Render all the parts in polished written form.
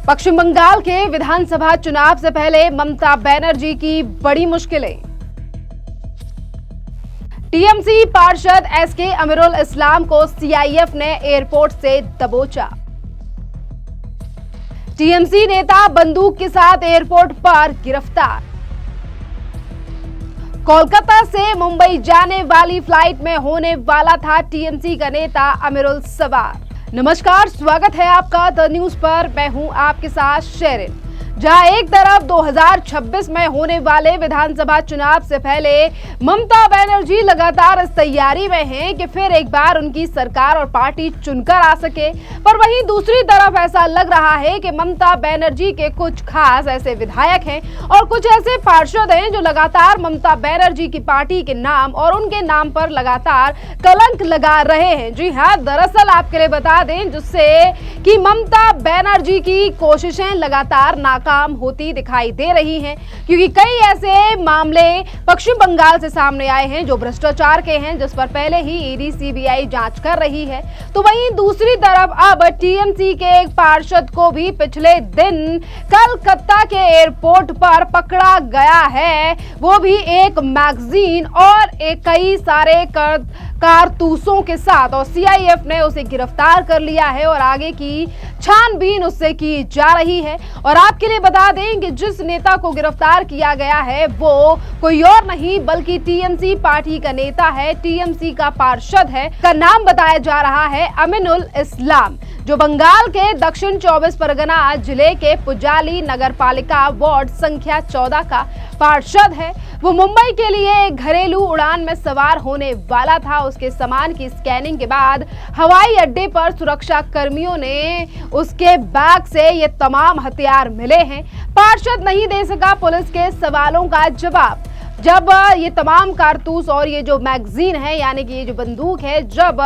पश्चिम बंगाल के विधानसभा चुनाव से पहले ममता बनर्जी की बड़ी मुश्किलें। टीएमसी पार्षद एसके अमीरुल इस्लाम को सीआईएफ ने एयरपोर्ट से दबोचा। टीएमसी नेता बंदूक के साथ एयरपोर्ट पर गिरफ्तार। कोलकाता से मुंबई जाने वाली फ्लाइट में होने वाला था टीएमसी का नेता अमीरुल सवार। नमस्कार, स्वागत है आपका द न्यूज पर। मैं हूं आपके साथ शेरिन। जहां एक तरफ 2026 में होने वाले विधानसभा चुनाव से पहले ममता बनर्जी लगातार इस तैयारी में हैं कि फिर एक बार उनकी सरकार और पार्टी चुनकर आ सके, पर वहीं दूसरी तरफ ऐसा लग रहा है कि ममता बनर्जी के कुछ खास ऐसे विधायक हैं और कुछ ऐसे पार्षद हैं जो लगातार ममता बनर्जी की पार्टी के नाम और उनके नाम पर लगातार कलंक लगा रहे हैं। जी हाँ, दरअसल आपके लिए बता दें जिससे कि ममता बनर्जी की कोशिशें लगातार नाकाम होती दिखाई दे रही हैं, क्योंकि कई ऐसे मामले पश्चिम बंगाल से सामने आए हैं जो भ्रष्टाचार के हैं, जिस पर पहले ही ईडी सीबीआई जांच कर रही है। तो वहीं दूसरी तरफ अब टीएमसी के एक पार्षद को भी पिछले दिन कलकत्ता के एयरपोर्ट पर पकड़ा गया है, वो भी एक मैगजीन और कई सारे कारतूसों के साथ, और सीआईएफ ने उसे गिरफ्तार कर लिया है और आगे की छानबीन उससे की जा रही है। और आपके लिए बता दें कि जिस नेता को गिरफ्तार किया गया है वो कोई और नहीं बल्कि टीएमसी पार्टी का नेता है, टीएमसी का पार्षद है। का नाम बताया जा रहा है अमीरुल इस्लाम, जो बंगाल के दक्षिण 24 परगना जिले के पुजाली नगर पालिका वार्ड संख्या 14 का पार्षद है। वो मुंबई के लिए एक घरेलू उड़ान में सवार होने वाला था। उसके सामान की स्कैनिंग के बाद हवाई अड्डे पर सुरक्षा कर्मियों ने उसके बैग से ये तमाम हथियार मिले हैं। पार्षद नहीं दे सका पुलिस के सवालों का जवाब। जब ये तमाम कारतूस और ये जो मैगजीन है यानी कि ये जो बंदूक है जब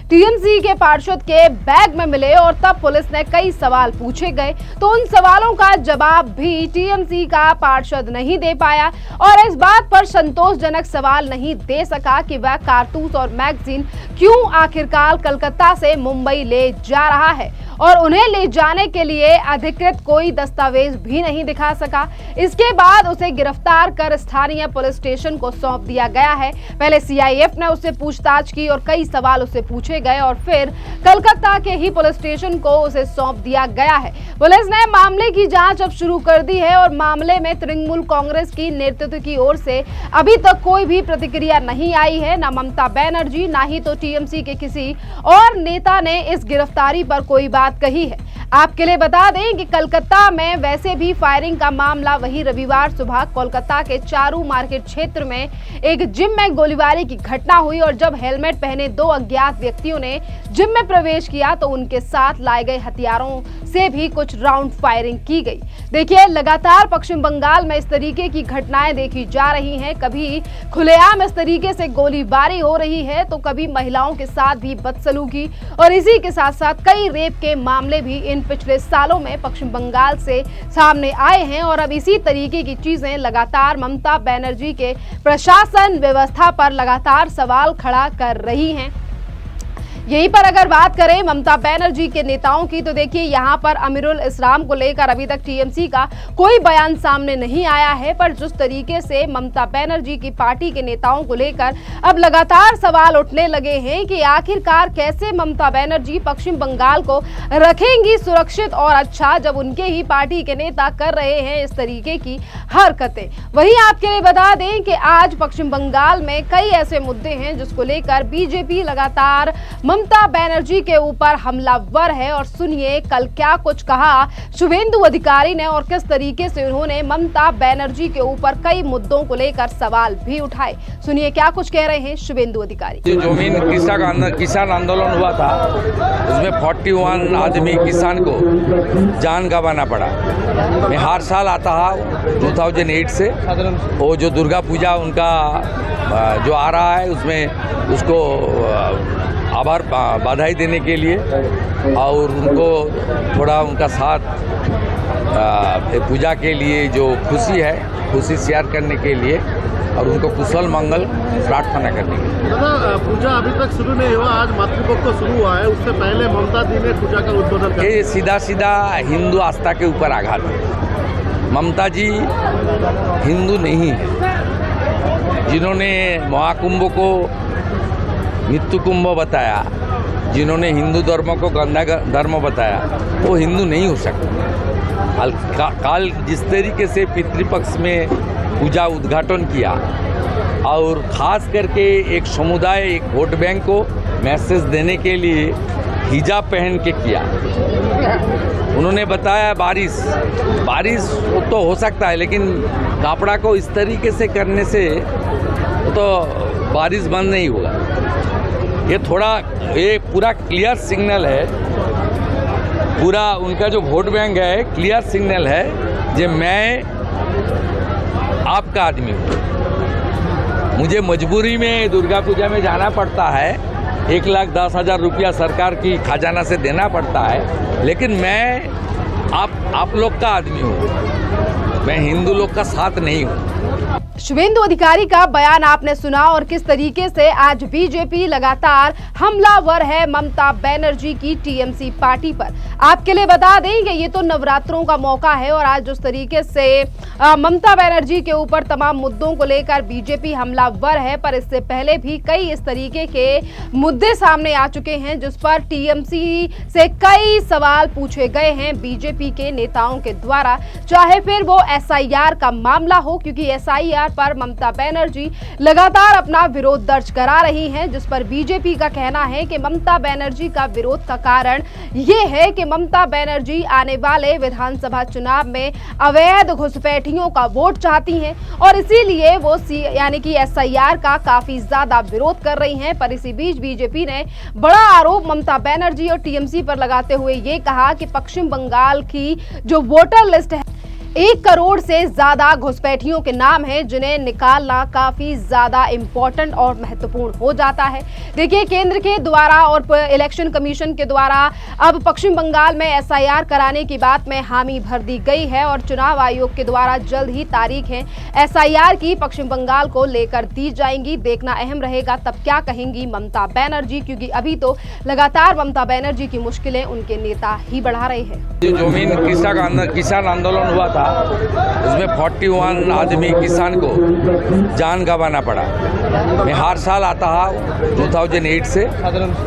टीएमसी के पार्षद के बैग में मिले और तब पुलिस ने कई सवाल पूछे गए, तो उन सवालों का जवाब भी टीएमसी का पार्षद नहीं दे पाया और इस बात पर संतोषजनक सवाल नहीं दे सका कि वह कारतूस और मैगजीन क्यों आखिरकार कलकत्ता से मुंबई ले जा रहा है, और उन्हें ले जाने के लिए अधिकृत कोई दस्तावेज भी नहीं दिखा सका। इसके बाद उसे गिरफ्तार कर स्थानीय पुलिस स्टेशन को सौंप दिया गया है। पहले सीआईएफ ने उससे पूछताछ की और कई सवाल उससे पूछे गए और फिर कलकत्ता के ही पुलिस स्टेशन को उसे सौंप दिया गया है। पुलिस ने मामले की जांच अब शुरू कर दी है और मामले में तृणमूल कांग्रेस की नेतृत्व की ओर से अभी तक कोई भी प्रतिक्रिया नहीं आई है। न ममता बनर्जी ना ही तो टीएमसी के किसी और नेता ने इस गिरफ्तारी पर कोई बात कही है। आपके लिए बता दें कि कलकत्ता में वैसे भी फायरिंग का मामला वही रविवार सुबह कोलकाता के चारू मार्केट क्षेत्र में एक जिम में गोलीबारी की घटना हुई और जब हेलमेट पहने दो अज्ञात व्यक्तियों ने जिम में प्रवेश किया तो उनके साथ लाए गए हथियारों से भी कुछ राउंड फायरिंग की गई। देखिए, लगातार पश्चिम बंगाल में इस तरीके की घटनाएं देखी जा रही हैं। कभी खुलेआम इस तरीके से गोलीबारी हो रही है तो कभी महिलाओं के साथ भी बदसलूकी और इसी के साथ साथ कई रेप के मामले भी इन पिछले सालों में पश्चिम बंगाल से सामने आए हैं। और अब इसी तरीके की चीजें लगातार ममता बनर्जी के प्रशासन व्यवस्था पर लगातार सवाल खड़ा कर रही हैं। यहीं पर अगर बात करें ममता बनर्जी के नेताओं की, तो देखिए यहाँ पर अमीरुल इस्लाम को लेकर अभी तक टीएमसी का कोई बयान सामने नहीं आया है, पर जिस तरीके से ममता बनर्जी की पार्टी के नेताओं को लेकर अब लगातार सवाल उठने लगे हैं कि आखिरकार कैसे ममता बनर्जी पश्चिम बंगाल को रखेंगी सुरक्षित और अच्छा, जब उनके ही पार्टी के नेता कर रहे हैं इस तरीके की हरकतें। वहीं आपके लिए बता दें कि आज पश्चिम बंगाल में कई ऐसे मुद्दे हैं जिसको लेकर बीजेपी लगातार ममता बनर्जी के ऊपर हमलावर है। और सुनिए कल क्या कुछ कहा शुभेंदु अधिकारी ने और किस तरीके से उन्होंने ममता बनर्जी के ऊपर कई मुद्दों को लेकर सवाल भी उठाए। सुनिए क्या कुछ कह रहे हैं शुभेंदु अधिकारी। जो जमीन किसान आंदोलन हुआ था उसमें 41 आदमी किसान को जान गंवाना पड़ा। मैं हर साल आता है 2008 से, वो जो दुर्गा पूजा उनका जो आ रहा है उसमें उसको आभार बधाई देने के लिए और उनको थोड़ा उनका साथ पूजा के लिए जो खुशी है खुशी शेयर करने के लिए और उनको कुशल मंगल प्रार्थना करने के लिए। दादा, पूजा अभी तक शुरू नहीं हुआ, आज मातृपक्ष शुरू हुआ है, उससे पहले ममता जी ने पूजा का उद्बोधन किया। ये सीधा सीधा हिंदू आस्था के ऊपर आघात है। ममता जी हिंदू नहीं है। जिन्होंने महाकुंभ को मृत्यु कुंभ बताया, जिन्होंने हिंदू धर्म को गंदा धर्म बताया, वो हिंदू नहीं हो सकते। काल जिस तरीके से पितृपक्ष में पूजा उद्घाटन किया और ख़ास करके एक समुदाय, एक वोट बैंक को मैसेज देने के लिए हिजाब पहन के किया। उन्होंने बताया बारिश तो हो सकता है, लेकिन कपड़ा को इस तरीके से करने से तो बारिश बंद नहीं होगा। ये पूरा क्लियर सिग्नल है, पूरा उनका जो वोट बैंक है क्लियर सिग्नल है कि मैं आपका आदमी हूँ। मुझे मजबूरी में दुर्गा पूजा में जाना पड़ता है, 1,10,000 रुपया सरकार की खजाना से देना पड़ता है, लेकिन मैं आप लोग का आदमी हूँ, मैं हिंदू लोग का साथ नहीं हूँ। शुभेंदु अधिकारी का बयान आपने सुना और किस तरीके से आज बीजेपी लगातार हमलावर है ममता बनर्जी की टीएमसी पार्टी पर। आपके लिए बता दें कि ये तो नवरात्रों का मौका है और आज जिस तरीके से ममता बनर्जी के ऊपर तमाम मुद्दों को लेकर बीजेपी हमलावर है, पर इससे पहले भी कई इस तरीके के मुद्दे सामने आ चुके हैं जिस पर टीएमसी से कई सवाल पूछे गए हैं बीजेपी के नेताओं के द्वारा, चाहे फिर वो एसआईआर का मामला हो, क्योंकि एसआईआर पर ममता बनर्जी लगातार अपना विरोध दर्ज करा रही हैं, जिस पर बीजेपी का कहना है कि ममता बनर्जी का विरोध का कारण ये है कि ममता बनर्जी आने वाले विधानसभा चुनाव में अवैध घुसपैठियों का वोट चाहती हैं और इसीलिए वो यानी कि एसआईआर का काफी ज्यादा विरोध कर रही हैं। पर इसी बीच बीजेपी ने बड़ा आरोप ममता बनर्जी और टीएमसी पर लगाते हुए ये कहा कि पश्चिम बंगाल की जो वोटर लिस्ट है 1 करोड़ से ज्यादा घुसपैठियों के नाम हैं, जिन्हें निकालना काफी ज्यादा इंपॉर्टेंट और महत्वपूर्ण हो जाता है। देखिए, केंद्र के द्वारा और इलेक्शन कमीशन के द्वारा अब पश्चिम बंगाल में एसआईआर कराने की बात में हामी भर दी गई है और चुनाव आयोग के द्वारा जल्द ही तारीख है एसआईआर की पश्चिम बंगाल को लेकर दी जाएंगी। देखना अहम रहेगा तब क्या कहेंगी ममता बनर्जी, क्योंकि अभी तो लगातार ममता बनर्जी की मुश्किलें उनके नेता ही बढ़ा रहे हैं। जमीन किसान आंदोलन हुआ था, उसमें 41 आदमी किसान को जान गंवाना पड़ा। मैं हर साल आता हूँ 2008 से,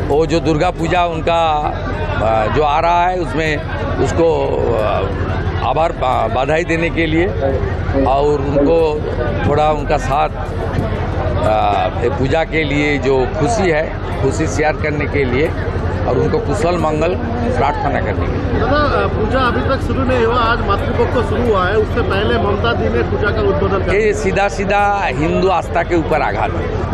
वो जो दुर्गा पूजा उनका जो आ रहा है उसमें उसको आभार बधाई देने के लिए और उनको थोड़ा उनका साथ पूजा के लिए जो खुशी शेयर करने के लिए और उनको कुशल मंगल प्रार्थना करने के लिए। दादा, पूजा अभी तक शुरू नहीं हुआ, आज मातृपक्ष शुरू हुआ है, उससे पहले ममता जी ने पूजा का उद्बोधन किया। ये सीधा सीधा हिंदू आस्था के ऊपर आघात है।